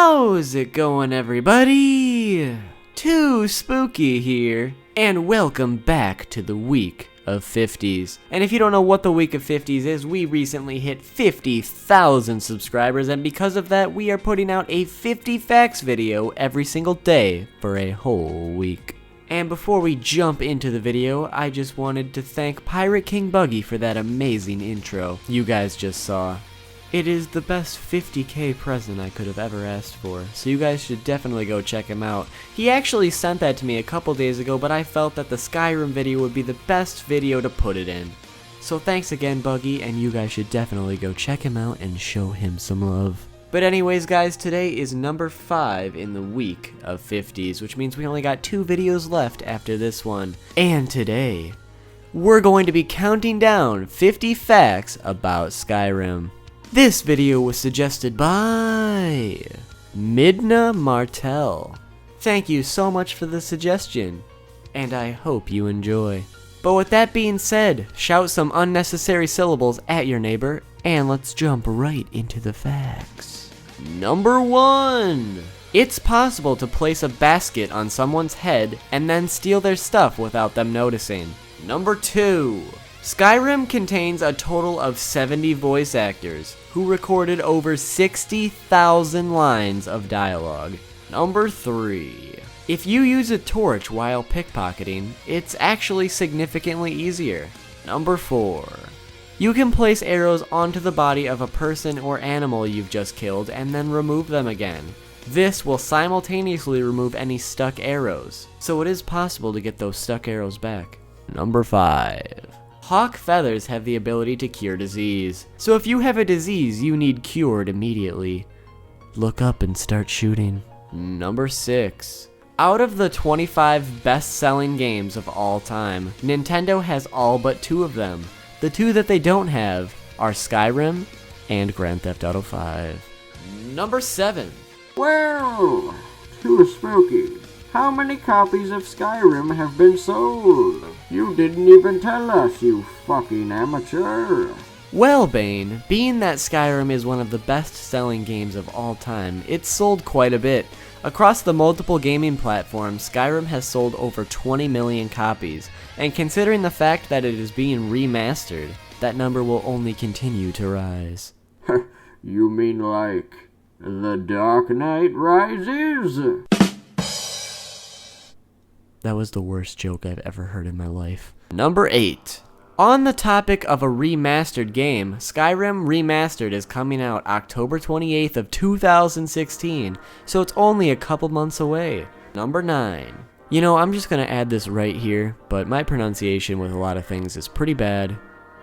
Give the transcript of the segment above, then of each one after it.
How's it going, everybody? Too Spooky here, and welcome back to the week of 50s. And if you don't know what the week of 50s is, we recently hit 50,000 subscribers, and because of that, we are putting out a 50 facts video every single day for a whole week. And before we jump into the video, I just wanted to thank Pirate King Buggy for that amazing intro you guys just saw. It is the best 50k present I could have ever asked for, so you guys should definitely go check him out. He actually sent that to me a couple days ago, but I felt that the Skyrim video would be the best video to put it in. So thanks again, Buggy, and you guys should definitely go check him out and show him some love. But anyways, guys, today is number 5 in the week of 50s, which means we only got 2 videos left after this one. And today, we're going to be counting down 50 facts about Skyrim. This video was suggested by Midna Martell. Thank you so much for the suggestion, and I hope you enjoy. But with that being said, shout some unnecessary syllables at your neighbor, and let's jump right into the facts. Number 1. It's possible to place a basket on someone's head and then steal their stuff without them noticing. Number 2. Skyrim contains a total of 70 voice actors who recorded over 60,000 lines of dialogue. Number 3. If you use a torch while pickpocketing, it's actually significantly easier. Number 4. You can place arrows onto the body of a person or animal you've just killed and then remove them again. This will simultaneously remove any stuck arrows, so it is possible to get those stuck arrows back. Number 5. Hawk feathers have the ability to cure disease, so if you have a disease you need cured immediately, look up and start shooting. Number 6. Out of the 25 best-selling games of all time, Nintendo has all but 2 of them. The 2 that they don't have are Skyrim and Grand Theft Auto 5. Number 7. Well, too spooky. How many copies of Skyrim have been sold? You didn't even tell us, you fucking amateur. Well, Bane, being that Skyrim is one of the best-selling games of all time, it's sold quite a bit. Across the multiple gaming platforms, Skyrim has sold over 20 million copies, and considering the fact that it is being remastered, that number will only continue to rise. You mean like The Dark Knight Rises? That was the worst joke I've ever heard in my life. Number 8. On the topic of a remastered game, Skyrim Remastered is coming out October 28th of 2016, so it's only a couple months away. Number 9. You know, I'm just gonna add this right here, but my pronunciation with a lot of things is pretty bad,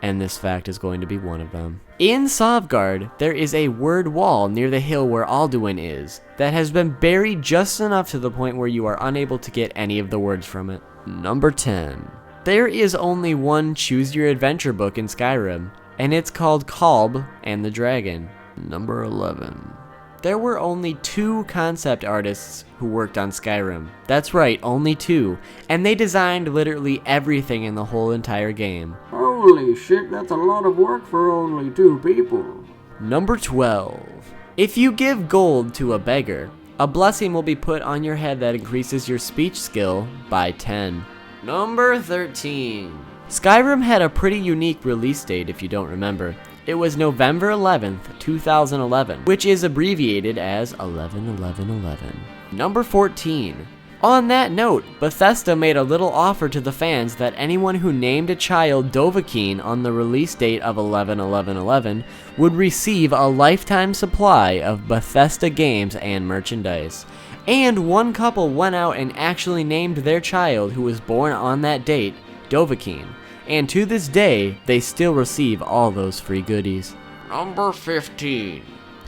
and this fact is going to be one of them. In Sovgard, there is a word wall near the hill where Alduin is, that has been buried just enough to the point where you are unable to get any of the words from it. Number 10. There is only one Choose Your Adventure book in Skyrim, and it's called Kalb and the Dragon. Number 11. There were only 2 concept artists who worked on Skyrim. That's right, only 2, and they designed literally everything in the whole entire game. Holy shit, that's a lot of work for only 2 people. Number 12. If you give gold to a beggar, a blessing will be put on your head that increases your speech skill by 10. Number 13. Skyrim had a pretty unique release date if you don't remember. It was November 11th, 2011, which is abbreviated as 11-11-11. Number 14. On that note, Bethesda made a little offer to the fans that anyone who named a child Dovahkiin on the release date of 11-11-11 would receive a lifetime supply of Bethesda games and merchandise. And one couple went out and actually named their child who was born on that date Dovahkiin. And to this day, they still receive all those free goodies. Number 15.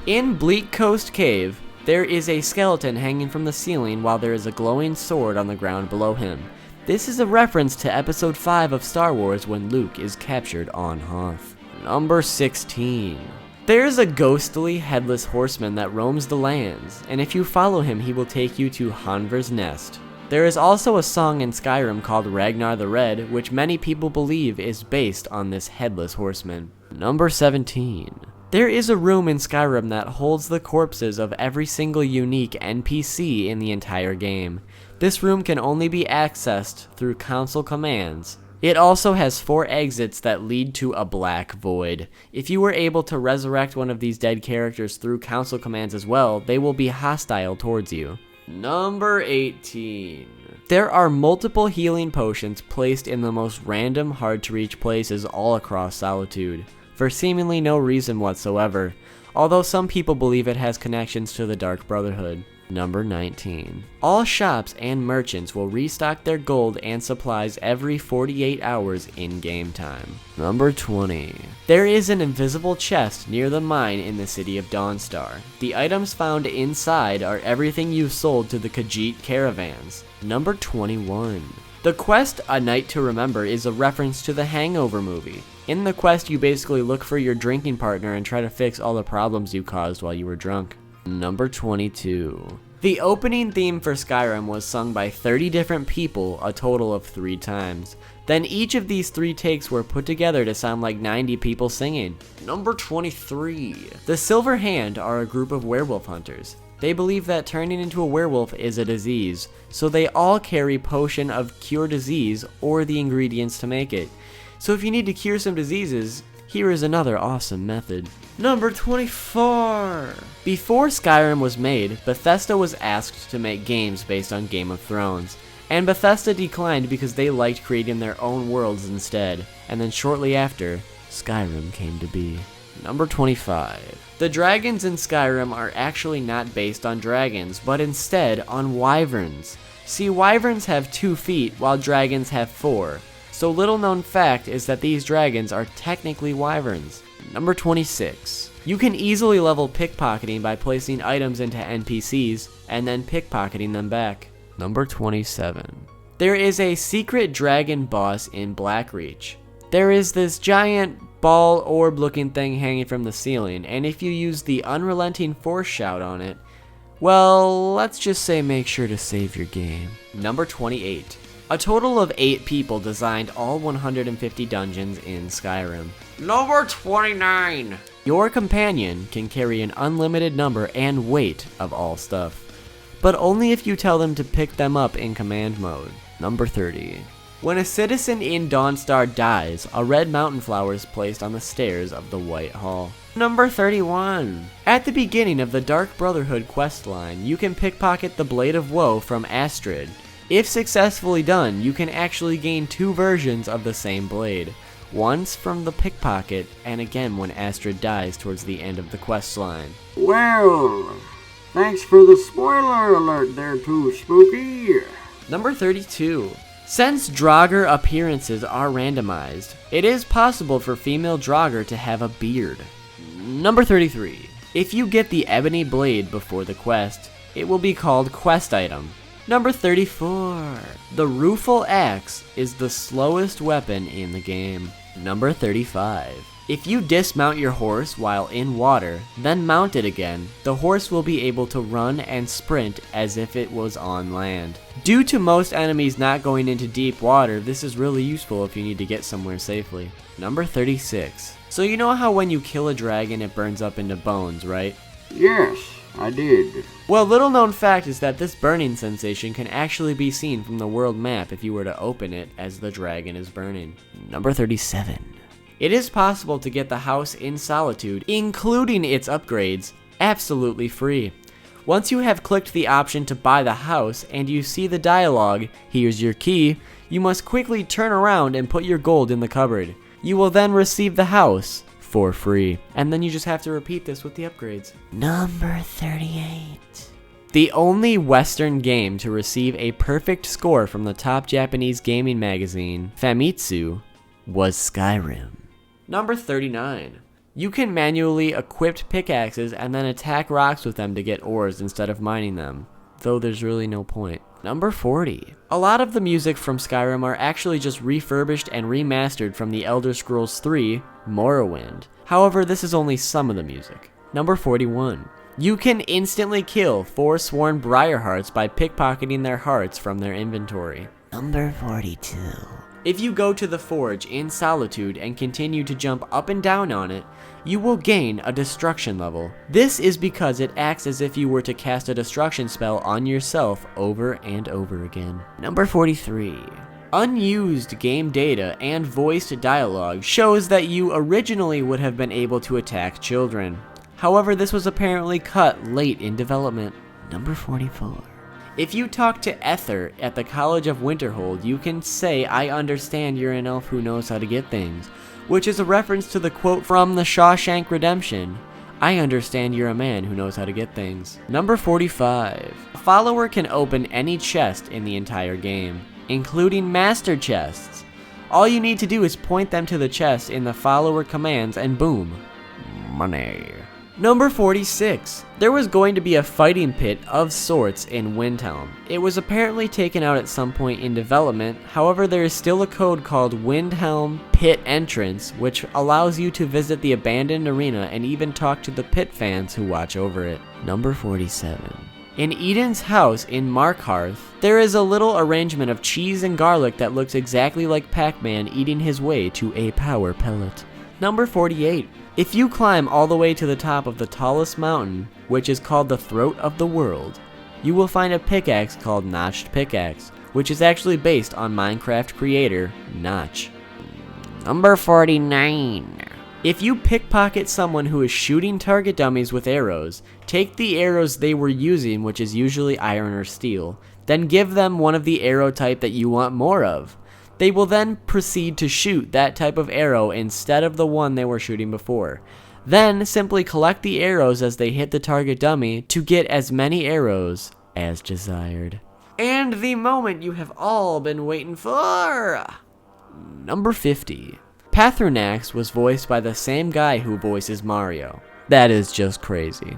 In Bleak Coast Cave, there is a skeleton hanging from the ceiling while there is a glowing sword on the ground below him. This is a reference to episode 5 of Star Wars when Luke is captured on Hoth. Number 16. There is a ghostly headless horseman that roams the lands, and if you follow him he will take you to Hanver's Nest. There is also a song in Skyrim called Ragnar the Red, which many people believe is based on this headless horseman. Number 17. There is a room in Skyrim that holds the corpses of every single unique NPC in the entire game. This room can only be accessed through console commands. It also has 4 exits that lead to a black void. If you were able to resurrect one of these dead characters through console commands as well, they will be hostile towards you. Number 18. There are multiple healing potions placed in the most random, hard-to-reach places all across Solitude, for seemingly no reason whatsoever, although some people believe it has connections to the Dark Brotherhood. Number 19. All shops and merchants will restock their gold and supplies every 48 hours in game time. Number 20. There is an invisible chest near the mine in the city of Dawnstar. The items found inside are everything you've sold to the Khajiit caravans. Number 21. The quest A Night to Remember is a reference to the Hangover movie. In the quest, you basically look for your drinking partner and try to fix all the problems you caused while you were drunk. Number 22. The opening theme for Skyrim was sung by 30 different people a total of 3 times. Then each of these 3 takes were put together to sound like 90 people singing. Number 23. The Silver Hand are a group of werewolf hunters. They believe that turning into a werewolf is a disease, so they all carry potion of cure disease or the ingredients to make it. So if you need to cure some diseases, here is another awesome method. Number 24. Before Skyrim was made, Bethesda was asked to make games based on Game of Thrones, and Bethesda declined because they liked creating their own worlds instead, and then shortly after, Skyrim came to be. Number 25. The dragons in Skyrim are actually not based on dragons, but instead on wyverns. See, wyverns have 2 feet, while dragons have 4. So little known fact is that these dragons are technically wyverns. Number 26. You can easily level pickpocketing by placing items into NPCs and then pickpocketing them back. Number 27. There is a secret dragon boss in Blackreach. There is this giant ball orb looking thing hanging from the ceiling, and if you use the unrelenting force shout on it, well, let's just say make sure to save your game. Number 28. A total of 8 people designed all 150 dungeons in Skyrim. Number 29. Your companion can carry an unlimited number and weight of all stuff, but only if you tell them to pick them up in command mode. Number 30. When a citizen in Dawnstar dies, a red mountain flower is placed on the stairs of the White Hall. Number 31. At the beginning of the Dark Brotherhood questline, you can pickpocket the Blade of Woe from Astrid. If successfully done, you can actually gain 2 versions of the same blade. Once from the pickpocket, and again when Astrid dies towards the end of the questline. Well, thanks for the spoiler alert there too, Spooky. Number 32. Since Draugr appearances are randomized, it is possible for female Draugr to have a beard. Number 33. If you get the ebony blade before the quest, it will be called quest item. Number 34. The Rueful Axe is the slowest weapon in the game. Number 35. If you dismount your horse while in water, then mount it again, the horse will be able to run and sprint as if it was on land. Due to most enemies not going into deep water, this is really useful if you need to get somewhere safely. Number 36. So you know how when you kill a dragon it burns up into bones, right? Yes, I did. Well, little known fact is that this burning sensation can actually be seen from the world map if you were to open it as the dragon is burning. Number 37. It is possible to get the house in Solitude, including its upgrades, absolutely free. Once you have clicked the option to buy the house and you see the dialogue, "Here's your key," you must quickly turn around and put your gold in the cupboard. You will then receive the house for free, and then you just have to repeat this with the upgrades. Number 38. The only Western game to receive a perfect score from the top Japanese gaming magazine, Famitsu, was Skyrim. Number 39. You can manually equip pickaxes and then attack rocks with them to get ores instead of mining them, though there's really no point. Number 40. A lot of the music from Skyrim are actually just refurbished and remastered from the Elder Scrolls 3, Morrowind. However, this is only some of the music. Number 41. You can instantly kill Forsworn Briarhearts by pickpocketing their hearts from their inventory. Number 42. If you go to the forge in Solitude and continue to jump up and down on it, you will gain a destruction level. This is because it acts as if you were to cast a destruction spell on yourself over and over again. Number 43. Unused game data and voiced dialogue shows that you originally would have been able to attack children. However, this was apparently cut late in development. Number 44. If you talk to Ether at the College of Winterhold, you can say, "I understand you're an elf who knows how to get things," which is a reference to the quote from The Shawshank Redemption, "I understand you're a man who knows how to get things." Number 45. A follower can open any chest in the entire game, including master chests. All you need to do is point them to the chest in the follower commands and boom, money. Number 46. There was going to be a fighting pit of sorts in Windhelm. It was apparently taken out at some point in development, however there is still a code called Windhelm Pit Entrance, which allows you to visit the abandoned arena and even talk to the pit fans who watch over it. Number 47. In Eden's house in Markhearth, there is a little arrangement of cheese and garlic that looks exactly like Pac-Man eating his way to a power pellet. Number 48. If you climb all the way to the top of the tallest mountain, which is called the Throat of the World, you will find a pickaxe called Notched Pickaxe, which is actually based on Minecraft creator Notch. Number 49. If you pickpocket someone who is shooting target dummies with arrows, take the arrows they were using, which is usually iron or steel, then give them one of the arrow type that you want more of. They will then proceed to shoot that type of arrow instead of the one they were shooting before. Then simply collect the arrows as they hit the target dummy to get as many arrows as desired. And the moment you have all been waiting for! Number 50. Pathronax was voiced by the same guy who voices Mario. That is just crazy.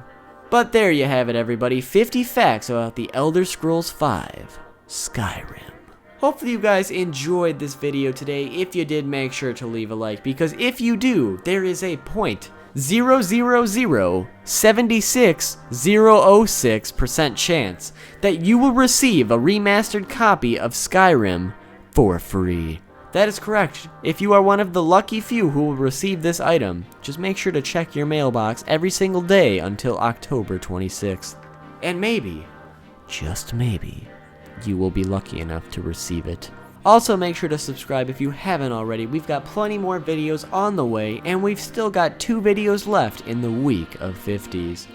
But there you have it, everybody. 50 facts about the Elder Scrolls V Skyrim. Hopefully you guys enjoyed this video today. If you did, make sure to leave a like, because if you do, there is a 0.00076,006% chance that you will receive a remastered copy of Skyrim for free. That is correct. If you are one of the lucky few who will receive this item, just make sure to check your mailbox every single day until October 26th. And maybe, just maybe, you will be lucky enough to receive it. Also, make sure to subscribe if you haven't already. We've got plenty more videos on the way, and we've still got 2 videos left in the week of 50s.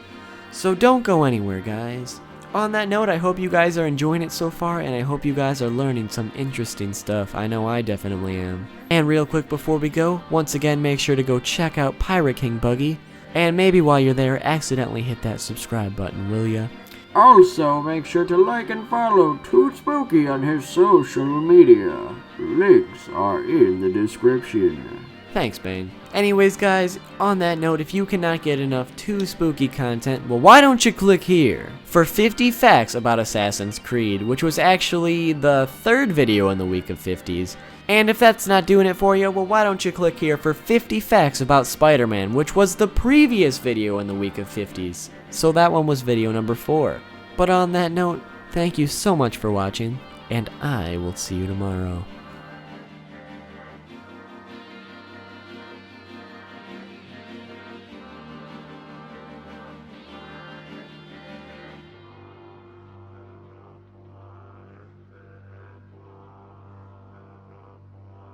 So don't go anywhere, guys. On that note, I hope you guys are enjoying it so far, and I hope you guys are learning some interesting stuff. I know I definitely am. And real quick before we go, once again, make sure to go check out Pirate King Buggy, and maybe while you're there, accidentally hit that subscribe button, will ya? Also, make sure to like and follow Too Spooky on his social media. Links are in the description. Thanks, Bane. Anyways, guys, on that note, if you cannot get enough Too Spooky content, well, why don't you click here for 50 facts about Assassin's Creed, which was actually the 3rd video in the week of 50s. And if that's not doing it for you, well, why don't you click here for 50 facts about Spider-Man, which was the previous video in the week of 50s. So that one was video number 4. But on that note, thank you so much for watching, and I will see you tomorrow.